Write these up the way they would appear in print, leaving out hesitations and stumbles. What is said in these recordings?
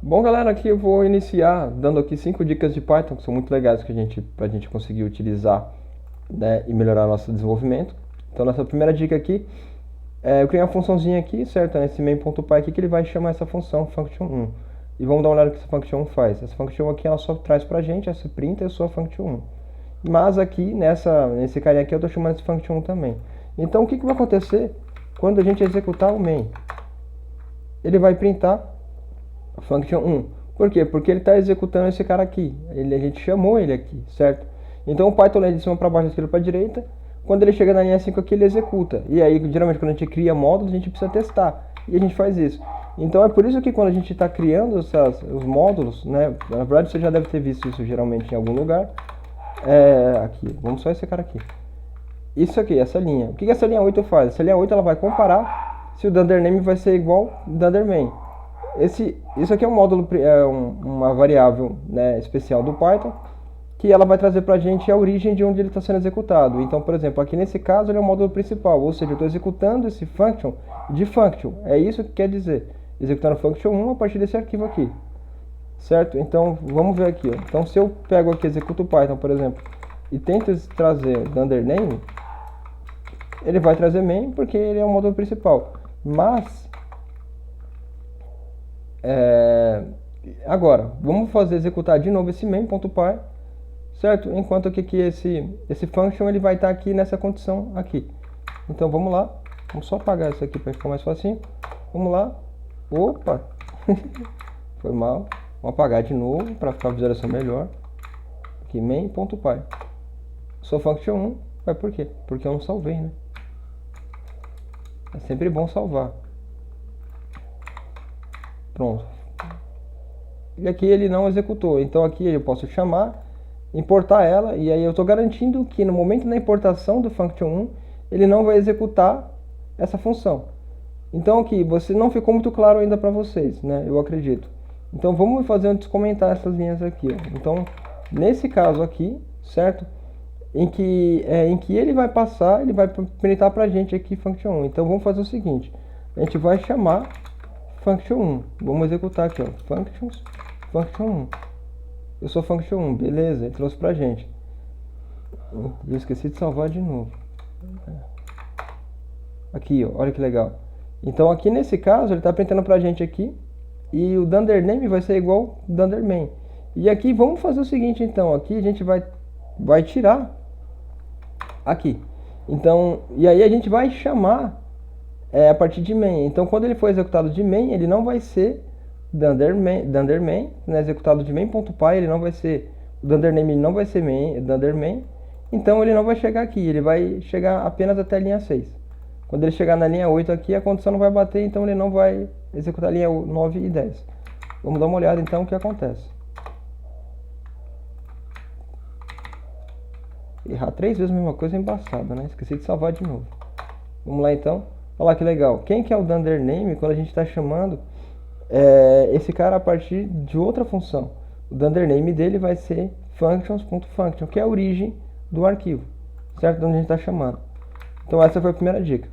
Bom, galera, aqui eu vou iniciar dando aqui 5 dicas de Python que são muito legais para a gente conseguir utilizar, né, e melhorar nosso desenvolvimento. Então, nessa primeira dica aqui, eu criei uma funçãozinha aqui, certo? Nesse main.py aqui que ele vai chamar essa função function1. E vamos dar uma olhada no que essa function1 faz. Essa function aqui ela só traz pra gente essa print eu sou a function1. Mas aqui nesse carinha aqui eu estou chamando esse function1 também. Então o que vai acontecer quando a gente executar o main? Ele vai printar function1. Por quê? Porque ele está executando esse cara aqui. A gente chamou ele aqui, certo? Então o Python lê de cima para baixo, da esquerda para a direita. Quando ele chega na linha 5 aqui, ele executa. E aí, geralmente, quando a gente cria módulos, a gente precisa testar. E a gente faz isso. Então é por isso que quando a gente está criando os módulos, né? Na verdade, você já deve ter visto isso geralmente em algum lugar. Aqui, vamos só esse cara aqui. Isso aqui, essa linha. O que essa linha 8 faz? Essa linha 8 ela vai comparar se o DunderName vai ser igual ao DunderMain. Isso aqui é um módulo, uma variável, né, especial do Python, que ela vai trazer para a gente a origem de onde ele está sendo executado. Então, por exemplo, aqui nesse caso ele é o módulo principal, ou seja, eu estou executando esse function de function. É isso que quer dizer, executando function1 a partir desse arquivo aqui. Certo? Então, vamos ver aqui. Ó. Então, se eu pego aqui, executo o Python, por exemplo, e tento trazer o DunderName, ele vai trazer main porque ele é o módulo principal. Mas agora, vamos executar de novo esse main.py, certo? Enquanto que esse function ele vai estar aqui nessa condição aqui. Então vamos lá, vamos só apagar isso aqui para ficar mais facinho. Vamos lá, opa, foi mal, vamos apagar de novo para ficar a visualização melhor. Aqui main.py, sou function1, vai por quê? Porque eu não salvei, né? É sempre bom salvar. Pronto. E aqui ele não executou. Então aqui eu posso chamar, importar ela, e aí eu estou garantindo que no momento da importação do function1, ele não vai executar essa função. Então aqui, você não ficou muito claro ainda para vocês, né? Eu acredito. Então vamos fazer antes comentar essas linhas aqui. Ó. Então, nesse caso aqui, certo? Em que ele vai passar, ele vai printar para a gente aqui function1. Então vamos fazer o seguinte, a gente vai chamar function1, vamos executar aqui, ó, function1, eu sou function1, beleza, ele trouxe pra gente. Eu esqueci de salvar de novo. Aqui, ó, olha que legal. Então aqui nesse caso, ele está printando pra gente aqui, e o DunderName vai ser igual ao DunderMain. E aqui vamos fazer o seguinte então, aqui a gente vai tirar aqui. Então, e aí a gente vai chamar a partir de main. Então, quando ele for executado de main, ele não vai ser DunderMain, né, executado de main.py, ele não vai ser, o DunderName não vai ser DunderMain, então ele não vai chegar aqui, ele vai chegar apenas até a linha 6. Quando ele chegar na linha 8 aqui, a condição não vai bater, então ele não vai executar a linha 9 e 10. Vamos dar uma olhada então o que acontece. Errar 3 vezes a mesma coisa é embaçado, né? Esqueci de salvar de novo. Vamos lá então. Olha lá que legal. Quem que é o DunderName quando a gente está chamando esse cara a partir de outra função? O DunderName dele vai ser functions.function, que é a origem do arquivo, certo? De onde a gente está chamando. Então essa foi a primeira dica.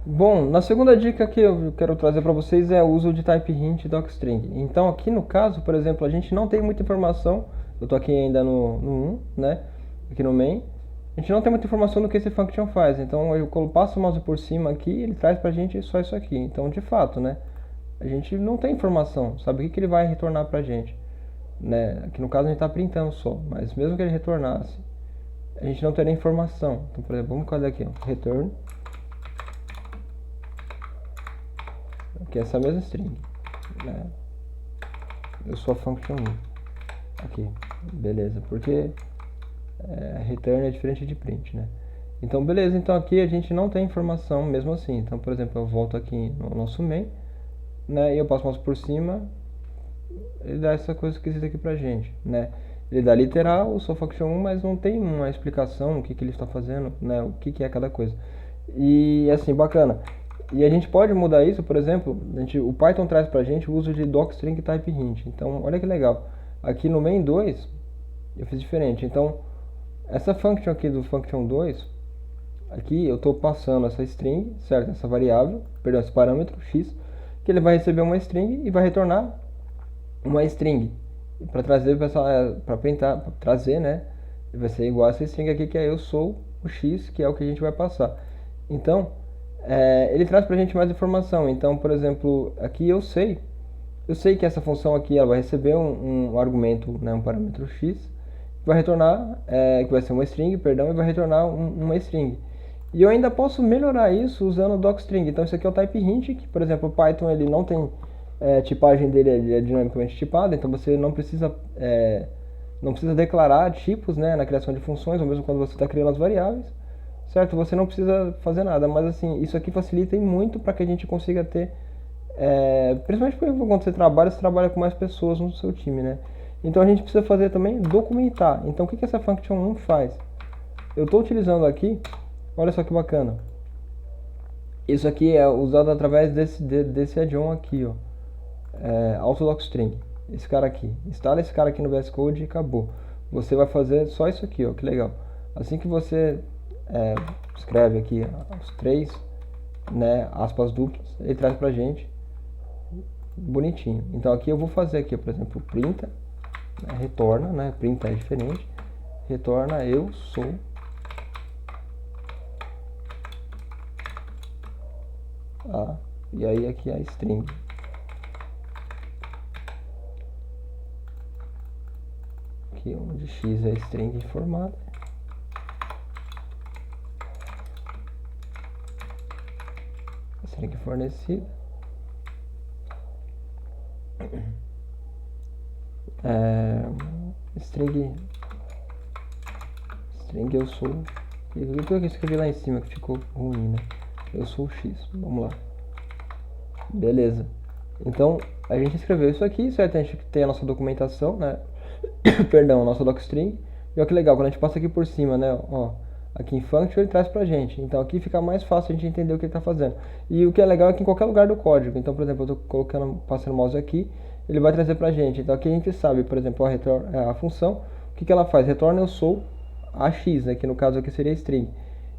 Bom, na segunda dica que eu quero trazer para vocês é o uso de type hint e docstring. Então aqui no caso, por exemplo, a gente não tem muita informação. Eu estou aqui ainda no 1, né? Aqui no main. A gente não tem muita informação do que esse function faz. Então eu passo o mouse por cima aqui, ele traz pra gente só isso aqui. Então de fato, né? A gente não tem informação. Sabe o que ele vai retornar pra gente? Né? Aqui no caso a gente está printando só. Mas mesmo que ele retornasse, a gente não teria informação. Então, por exemplo, vamos fazer aqui, ó, return. Aqui é essa mesma string, né? Eu sou a function1. Aqui, beleza, porque return é diferente de print, né? Então, beleza, então aqui a gente não tem informação mesmo assim. Então, por exemplo, eu volto aqui no nosso main, né? E eu passo o mouse por cima, ele dá essa coisa esquisita aqui pra gente, né? Ele dá literal, eu sou function1, mas não tem uma explicação, o que ele está fazendo, né? O que é cada coisa. E assim, bacana. E a gente pode mudar isso, por exemplo, o Python traz pra gente o uso de docstring type hint. Então, olha que legal. Aqui no main 2, eu fiz diferente. Então, essa function aqui do function 2, aqui eu estou passando essa string, certo? Essa variável, perdão, esse parâmetro x, que ele vai receber uma string e vai retornar uma string. Para trazer, pessoal, para printar, pra trazer, né? Vai ser igual a essa string aqui, que é eu sou o x, que é o que a gente vai passar. Então, ele traz para a gente mais informação. Então, por exemplo, aqui eu sei que essa função aqui ela vai receber um argumento, né, um parâmetro x, que vai retornar, que vai ser uma string, perdão, e vai retornar uma string. E eu ainda posso melhorar isso usando o docstring. Então, isso aqui é o type hint, que, por exemplo, o Python ele não tem tipagem dele, ele é dinamicamente tipado, então você não precisa declarar tipos, né, na criação de funções, ou mesmo quando você está criando as variáveis, certo? Você não precisa fazer nada, mas assim, isso aqui facilita muito para que a gente consiga ter, principalmente quando você trabalha com mais pessoas no seu time, né? Então a gente precisa fazer também documentar. Então o que essa function 1 faz? Eu estou utilizando aqui, olha só que bacana. Isso aqui é usado através desse add-on aqui, ó. Autodocstring. Esse cara aqui. Instala esse cara aqui no VS Code e acabou. Você vai fazer só isso aqui, ó. Que legal. Assim que você escreve aqui os três, né, aspas duplas, ele traz pra gente bonitinho. Então aqui eu vou fazer aqui, por exemplo, printa, né, retorna, né, printa é diferente, retorna eu sou e aí aqui a string. Aqui onde x é a string formada. A string fornecida. String eu sou. Eu escrevi lá em cima que ficou ruim, né? Eu sou x. Vamos lá. Beleza. Então a gente escreveu isso aqui, certo? A gente tem a nossa documentação, né? Perdão, a nossa docstring. E olha que legal, quando a gente passa aqui por cima, né? Ó, aqui em function ele traz pra gente. Então aqui fica mais fácil a gente entender o que ele está fazendo. E o que é legal é que em qualquer lugar do código. Então, por exemplo, eu estou passando o mouse aqui, ele vai trazer pra gente. Então aqui a gente sabe, por exemplo, a função, o que ela faz? Retorna eu sou a x, né? Que no caso aqui seria string.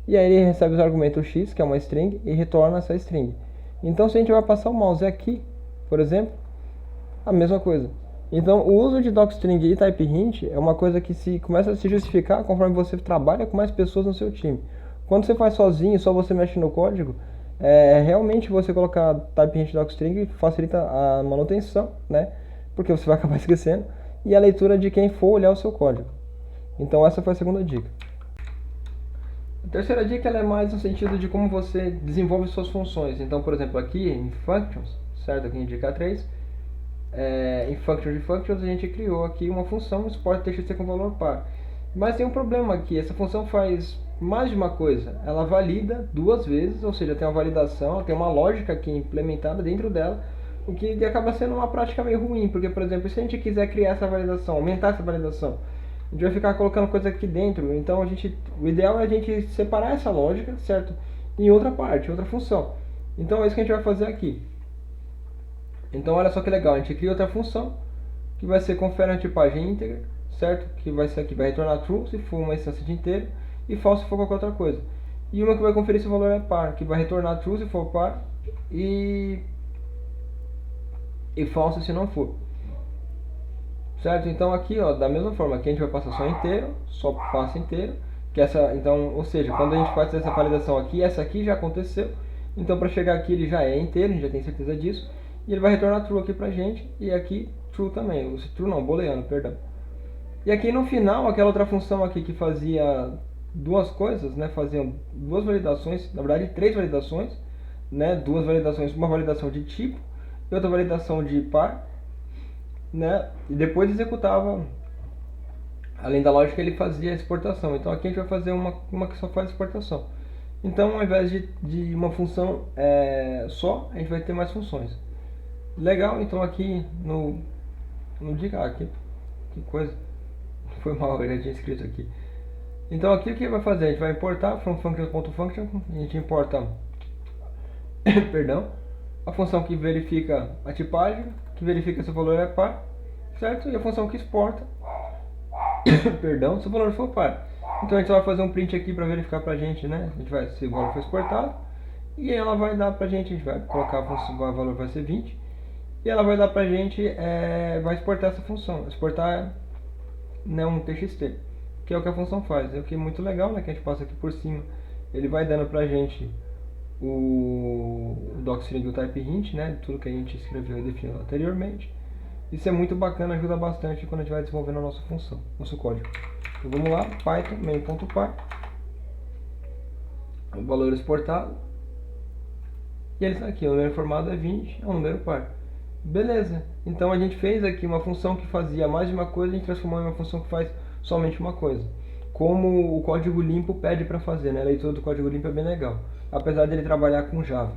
E aí ele recebe os argumentos x, que é uma string, e retorna essa string. Então se a gente vai passar o mouse aqui, por exemplo, a mesma coisa. Então o uso de docstring e type hint é uma coisa que começa a se justificar conforme você trabalha com mais pessoas no seu time. Quando você faz sozinho, só você mexe no código, realmente você colocar type hint docstring facilita a manutenção, né? Porque você vai acabar esquecendo, e a leitura de quem for olhar o seu código. Então essa foi a segunda dica. A terceira dica ela é mais no sentido de como você desenvolve suas funções. Então, por exemplo, aqui em Functions, certo? Aqui em dica 3, em Functions a gente criou aqui uma função export txt com valor par. Mas tem um problema aqui, essa função faz mais de uma coisa. Ela valida duas vezes, ou seja, tem uma validação, ela tem uma lógica aqui implementada dentro dela, o que acaba sendo uma prática meio ruim, porque, por exemplo, se a gente quiser criar essa validação, aumentar essa validação, a gente vai ficar colocando coisa aqui dentro. Então o ideal é a gente separar essa lógica, certo? Em outra parte, outra função. Então é isso que a gente vai fazer aqui. Então olha só que legal, a gente cria outra função que vai ser confere a tipagem íntegra, certo? Que vai ser aqui, vai retornar true se for uma instância de inteiro e false se for qualquer outra coisa. E uma que vai conferir se o valor é par, que vai retornar true se for par e false se não for. Certo? Então aqui, ó, da mesma forma, aqui a gente vai passar só inteiro, só passa inteiro, que então, ou seja, quando a gente faz essa validação aqui, essa aqui já aconteceu, então para chegar aqui ele já é inteiro, a gente já tem certeza disso, e ele vai retornar true aqui pra gente, e aqui true também, true não, booleano, perdão. E aqui no final, aquela outra função aqui que fazia duas coisas, né, faziam duas validações, na verdade três validações, né, duas validações, uma validação de tipo e outra validação de par, né? E depois executava, além da lógica, ele fazia a exportação. Então aqui a gente vai fazer uma que só faz exportação. Então ao invés de uma função só, a gente vai ter mais funções. Legal, então aqui no dica aqui, que coisa, foi mal, eu já tinha escrito aqui. Então aqui o que vai fazer? A gente vai importar from function.function, a gente importa perdão, a função que verifica a tipagem, que verifica se o valor é par, certo? E a função que exporta, perdão, se o valor for par. Então a gente vai fazer um print aqui para verificar pra gente, né? A gente vai, se o valor for exportado, e ela vai dar pra gente vai colocar a função, o valor vai ser 20, e ela vai dar pra gente, vai exportar essa função, exportar, né, um TXT, que é o que a função faz, é o que é muito legal, né, que a gente passa aqui por cima, ele vai dando pra gente o docstring do type hint, né, tudo que a gente escreveu e definiu anteriormente. Isso é muito bacana, ajuda bastante quando a gente vai desenvolvendo a nossa função, nosso código. Então vamos lá, python main.py, o valor exportado, e ele está aqui, o número formado é 20, é um número par. Beleza, então a gente fez aqui uma função que fazia mais de uma coisa, a gente transformou em uma função que faz somente uma coisa. Como o código limpo pede para fazer, né? A leitura do código limpo é bem legal, apesar dele trabalhar com Java.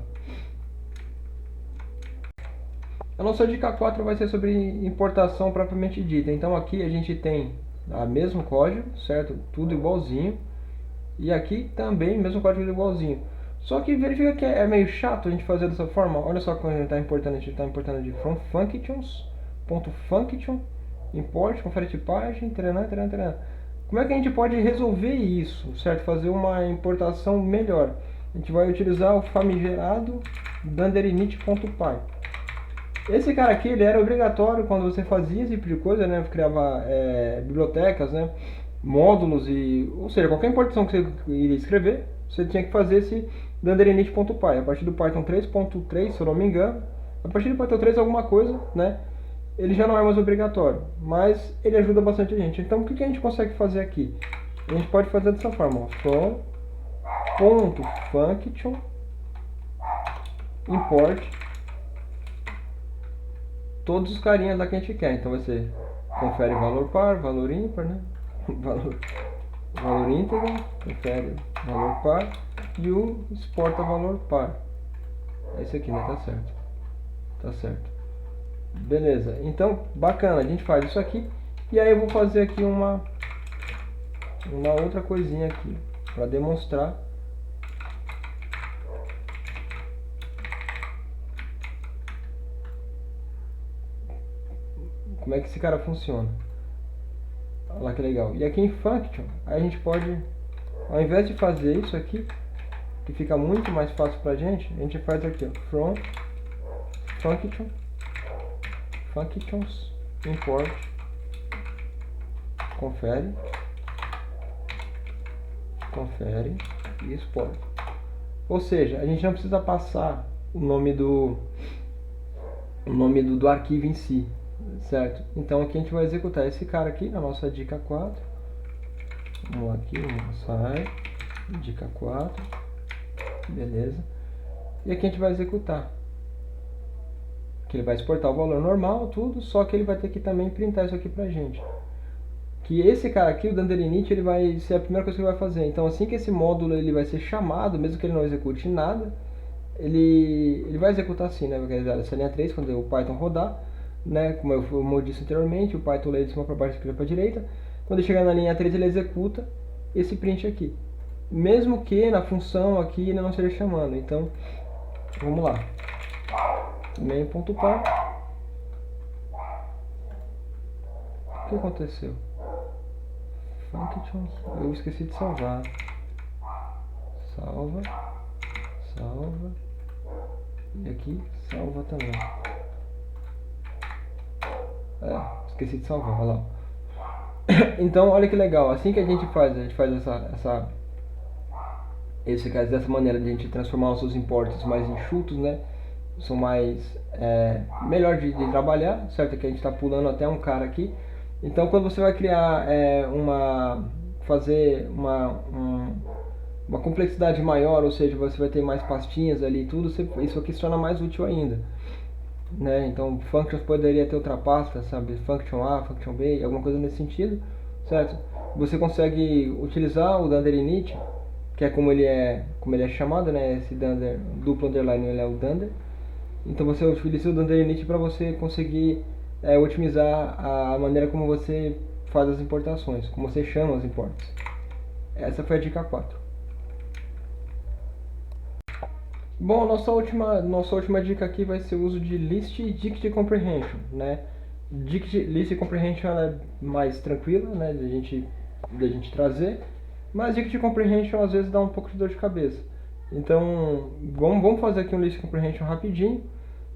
A nossa dica 4 vai ser sobre importação propriamente dita. Então aqui a gente tem o mesmo código, certo? Tudo igualzinho. E aqui também, mesmo código igualzinho. Só que verifica que é meio chato a gente fazer dessa forma. Olha só quando a gente está importando de from functions, ponto function, import, confere tipagem, taranã, taranã, taranã. Como é que a gente pode resolver isso, certo? Fazer uma importação melhor. A gente vai utilizar o famigerado dunder-init.py. Esse cara aqui, ele era obrigatório quando você fazia esse tipo de coisa, né? Criava bibliotecas, né? Módulos e... Ou seja, qualquer importação que você iria escrever, você tinha que fazer esse dunder-init.py. A partir do Python 3.3, se eu não me engano, a partir do Python 3 alguma coisa, né? Ele já não é mais obrigatório, mas ele ajuda bastante a gente. Então, o que a gente consegue fazer aqui? A gente pode fazer dessa forma, ó. From.function import todos os carinhas lá que a gente quer. Então vai ser confere valor par, valor ímpar, né? valor íntegro, confere valor par e o exporta valor par. É esse aqui, né? Tá certo. Tá certo. Beleza. Então, bacana. A gente faz isso aqui. E aí eu vou fazer aqui uma outra coisinha aqui para demonstrar como é que esse cara funciona. Olha lá que legal. E aqui em function, aí a gente pode, ao invés de fazer isso aqui, que fica muito mais fácil pra gente, a gente faz aqui, ó, from function, functions, import, confere e exporta. Ou seja, a gente não precisa passar o nome do arquivo em si, certo? Então aqui a gente vai executar esse cara aqui na nossa dica 4. Vamos lá aqui, sai, dica 4, beleza. E aqui a gente vai executar. Que ele vai exportar o valor normal, tudo, só que ele vai ter que também printar isso aqui pra gente. Que esse cara aqui, o dunder-init, ele vai ser a primeira coisa que ele vai fazer. Então assim que esse módulo ele vai ser chamado, mesmo que ele não execute nada, ele vai executar assim, né? Vai realizar essa linha 3 quando o Python rodar, né? Como eu disse anteriormente, o Python lê de cima para baixo, esquerda para direita. Quando chegar na linha 3 ele executa esse print aqui. Mesmo que na função aqui ele não esteja chamando. Então, vamos lá. Main.py. O que aconteceu? Functions. Eu esqueci de salvar. Salva. E aqui, salva também. Esqueci de salvar, olha lá. Então, olha que legal. Assim que a gente faz dessa maneira de a gente transformar os seus imports mais enxutos, né? São mais melhor de trabalhar, certo? Que a gente está pulando até um cara aqui. Então, quando você vai criar fazer uma complexidade maior, ou seja, você vai ter mais pastinhas ali e tudo, isso aqui se torna mais útil ainda, né? Então, functions poderia ter outra pasta, sabe? Function A, function B, alguma coisa nesse sentido, certo? Você consegue utilizar o dunder-init, que é como ele é chamado, né? Esse dunder, duplo underline, ele é o dunder. Então você utiliza o dunder-init para você conseguir otimizar a maneira como você faz as importações, como você chama os imports. Essa foi a dica 4. Bom, nossa última dica aqui vai ser o uso de list e dict comprehension, né? List comprehension é mais tranquila, né, da gente trazer, mas dict comprehension às vezes dá um pouco de dor de cabeça. Então, vamos fazer aqui um list comprehension rapidinho,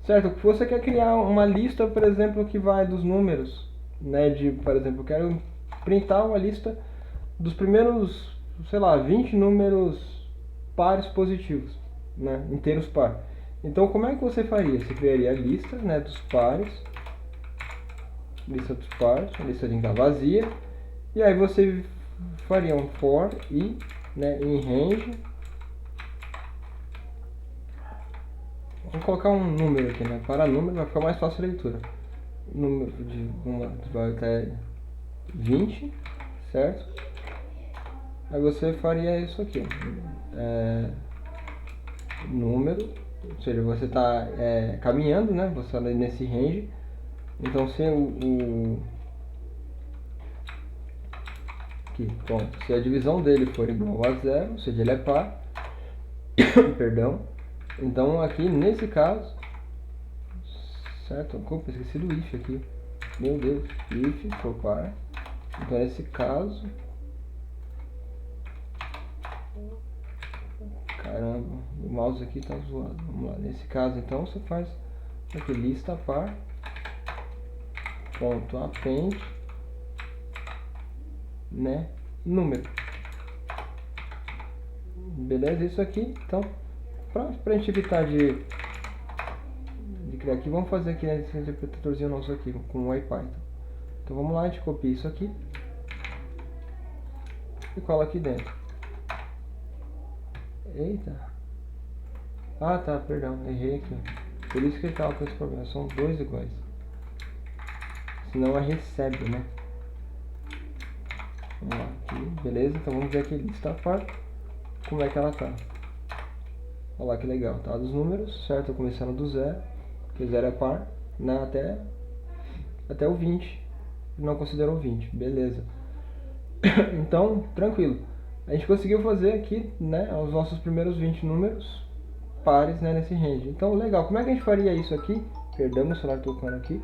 certo? Você quer criar uma lista, por exemplo, que vai dos números, né? Por exemplo, eu quero printar uma lista dos primeiros, sei lá, 20 números pares positivos, né? Inteiros par. Então, como é que você faria? Você criaria a lista, né, dos pares, a lista vazia, e aí você faria um for i, né, em range. Vamos colocar um número aqui, né? Para número vai ficar mais fácil a leitura. Número de vai até 20, certo? Aí você faria isso aqui. Número, ou seja, você está caminhando, né? Você está nesse range. Então se aqui, pronto, se a divisão dele for igual a zero, ou seja, ele é par, perdão. Então aqui nesse caso, certo? Opa, esqueci do if aqui. Meu Deus, if for par. Então nesse caso, caramba, o mouse aqui tá zoado. Vamos lá, nesse caso então você faz aqui lista par ponto append, né, número. Beleza, isso aqui. Então, pra gente evitar de criar aqui, vamos fazer aqui nesse interpretadorzinho nosso aqui com o IPython. Então vamos lá, a gente copia isso aqui e cola aqui dentro. Eita. Ah, tá, perdão, errei aqui. Por isso que ele tava com esse problema, são dois iguais. Senão ela recebe, né? Vamos lá, aqui, beleza, então vamos ver aqui lista par, como é que ela tá. Olha lá que legal, tá dos números, certo? Começando do zero, porque zero é par, né? Até o 20, não considerou 20, beleza. Então, tranquilo. A gente conseguiu fazer aqui, né, os nossos primeiros 20 números pares, né, nesse range. Então, legal. Como é que a gente faria isso aqui? Perdão, meu celular tocando aqui.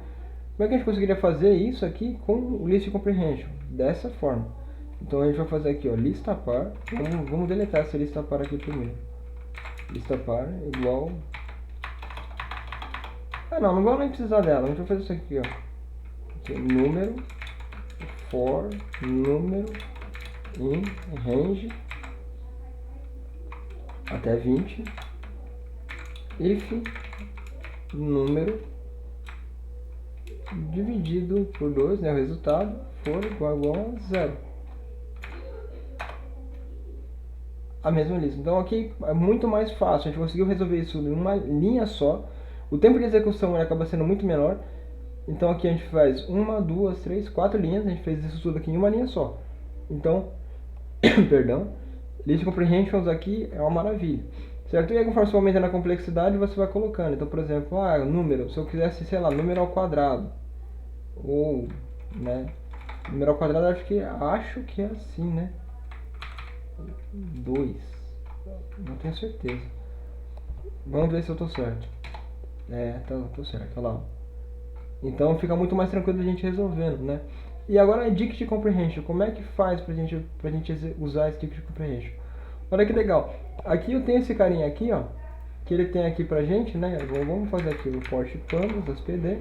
Como é que a gente conseguiria fazer isso aqui com o list comprehension? Dessa forma. Então, a gente vai fazer aqui, ó, lista par. Vamos deletar essa lista par aqui primeiro. Lista par igual... Ah, não vamos nem precisar dela. A gente vai fazer isso aqui, ó. Aqui, número, for, número, in range até 20, if número dividido por 2, né, o resultado for igual a 0. A mesma lista. Então aqui é muito mais fácil, a gente conseguiu resolver isso em uma linha só. O tempo de execução ele acaba sendo muito menor. Então aqui a gente faz 1, 2, 3, 4 linhas, a gente fez isso tudo aqui em uma linha só. Então, perdão, list comprehensions aqui é uma maravilha. Certo? E aí, conforme você vai aumentando a complexidade, você vai colocando. Então, por exemplo, número, se eu quisesse, sei lá, número ao quadrado. Ou, né, número ao quadrado acho que é assim, né? 2. Não tenho certeza. Vamos ver se eu tô certo. Tô certo, olha lá. Então fica muito mais tranquilo a gente resolvendo, né? E agora a Dict Comprehension, como é que faz pra gente usar esse Dict Comprehension? Olha que legal. Aqui eu tenho esse carinha aqui, ó, que ele tem aqui pra gente, né? Vamos fazer aqui o port pandas, SPD.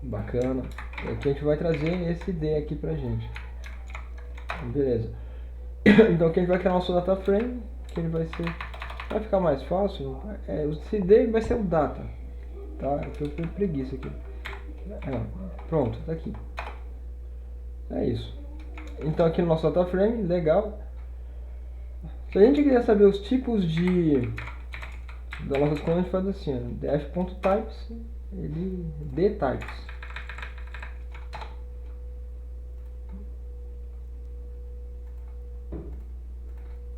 Bacana. E aqui a gente vai trazer esse D aqui pra gente. Beleza. Então aqui a gente vai criar nosso data frame, que ele vai ficar mais fácil, o CD vai ser o data, tá? Eu tô com preguiça aqui. Pronto, tá aqui. É isso. Então aqui no nosso data frame, legal. Se a gente quiser saber os tipos das nossas colunas, a gente faz assim, ó, df.types, dtypes.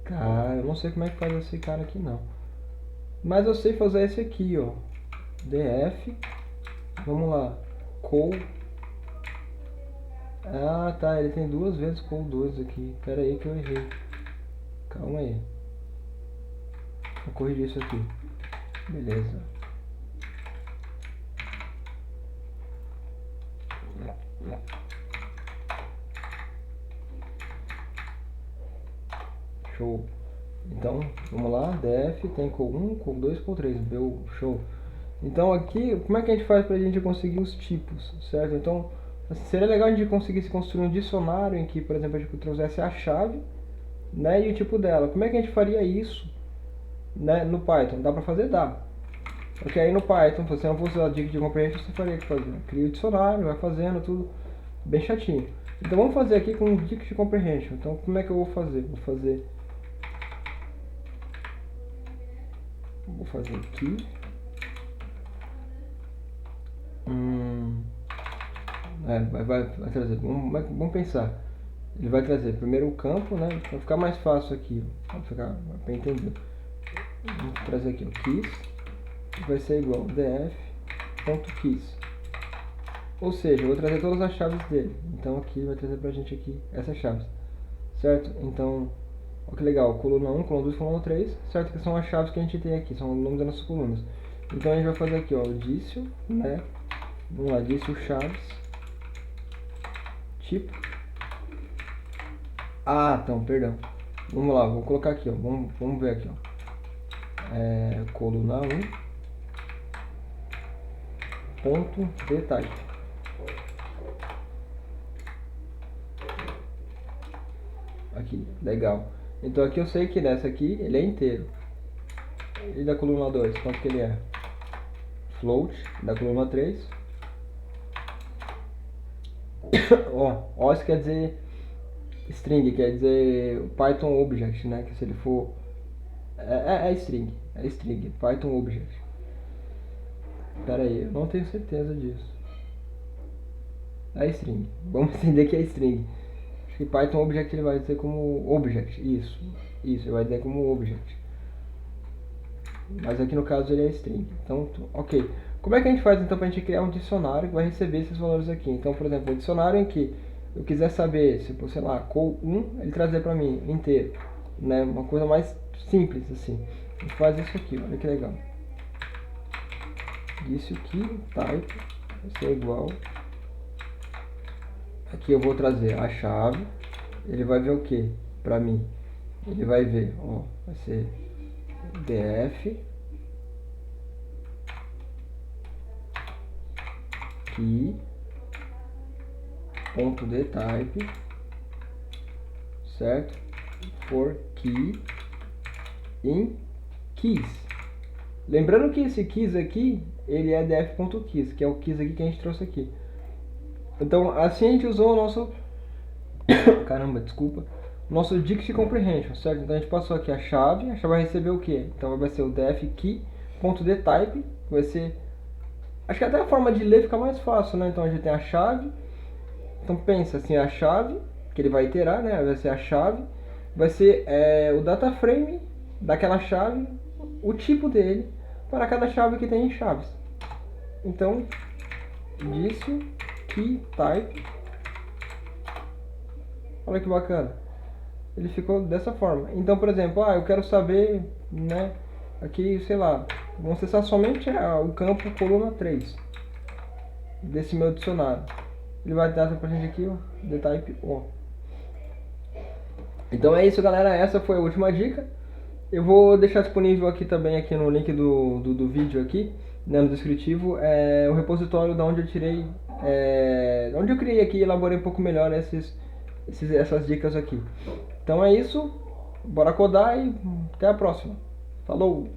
Cara, eu não sei como é que faz esse cara aqui não. Mas eu sei fazer esse aqui, ó. df, vamos lá, col. Ah, tá, ele tem duas vezes col2 aqui. Pera aí que eu errei. Calma aí. Vou corrigir isso aqui. Beleza. show. Então, vamos lá, def tem call1, call2, call3, show. Então aqui, como é que a gente faz pra gente conseguir os tipos, certo? Então, assim, seria legal a gente conseguir construir um dicionário em que, por exemplo, a gente trouxesse a chave, né, e o tipo dela. Como é que a gente faria isso, né, no Python? Dá pra fazer? Dá. Porque aí no Python, se você não fosse a dica de comprehension, você faria o que fazer? Cria o dicionário, vai fazendo tudo bem chatinho. Então vamos fazer aqui com dicas de comprehension. Então como é que eu vou fazer? Vou fazer aqui. Vai trazer. Vamos pensar. Ele vai trazer primeiro o campo, né? Vai ficar mais fácil aqui, para entender. Vamos trazer aqui o keys. Vai ser igual df.keys. Ou seja, eu vou trazer todas as chaves dele. Então aqui vai trazer pra gente aqui essas chaves. Certo? Então, olha que legal. Coluna 1, coluna 2, coluna 3. Certo? Que são as chaves que a gente tem aqui. São o nome das nossas colunas. Então a gente vai fazer aqui, ó, o dício, né? Vamos lá, dício chaves. Tipo. Então, perdão. Vamos lá, vou colocar aqui, ó. Vamos ver aqui, ó. Coluna 1. Ponto dtype. Aqui, legal. Então aqui eu sei que nessa aqui ele é inteiro. E da coluna 2, quanto que ele é? Float, da coluna 3. Ó, isso quer dizer string, quer dizer Python object, né? Que se ele for... É string, Python object. Pera aí, eu não tenho certeza disso. É string, vamos entender que é string. Acho que Python object ele vai dizer como object, isso, ele vai dizer como object. Mas aqui no caso ele é string, então, ok. Como é que a gente faz então para a gente criar um dicionário que vai receber esses valores aqui? Então, por exemplo, um dicionário em que eu quiser saber, se, sei lá, call 1, ele trazer para mim inteiro, né? Uma coisa mais simples assim. A gente faz isso aqui, olha que legal. Isso aqui, type, vai ser igual. Aqui eu vou trazer a chave, ele vai ver o que para mim? Ele vai ver, ó, vai ser df key ponto dtype, certo? For key in keys. Lembrando que esse keys aqui, ele é df.keys, que é o keys aqui que a gente trouxe aqui. Então, assim a gente usou o nosso... Caramba, desculpa. Nosso Dictionary Comprehension, certo? Então a gente passou aqui a chave vai receber o quê? Então vai ser o df_key.dtype, vai ser... Acho que até a forma de ler fica mais fácil, né? Então a gente tem a chave. Então pensa assim, a chave, que ele vai iterar, né? Vai ser a chave. Vai ser o data frame daquela chave, o tipo dele, para cada chave que tem em chaves. Então, disso key type. Olha que bacana. Ele ficou dessa forma. Então, por exemplo, eu quero saber, né, aqui, sei lá, vamos acessar somente o campo coluna 3 desse meu dicionário. Ele vai dar pra gente aqui, ó, dtype O. Então é isso, galera, essa foi a última dica. Eu vou deixar disponível aqui também, aqui no link do vídeo aqui, né, no descritivo, o repositório da onde eu tirei, onde eu criei aqui e elaborei um pouco melhor essas dicas aqui. Então é isso, bora codar e até a próxima. Falou!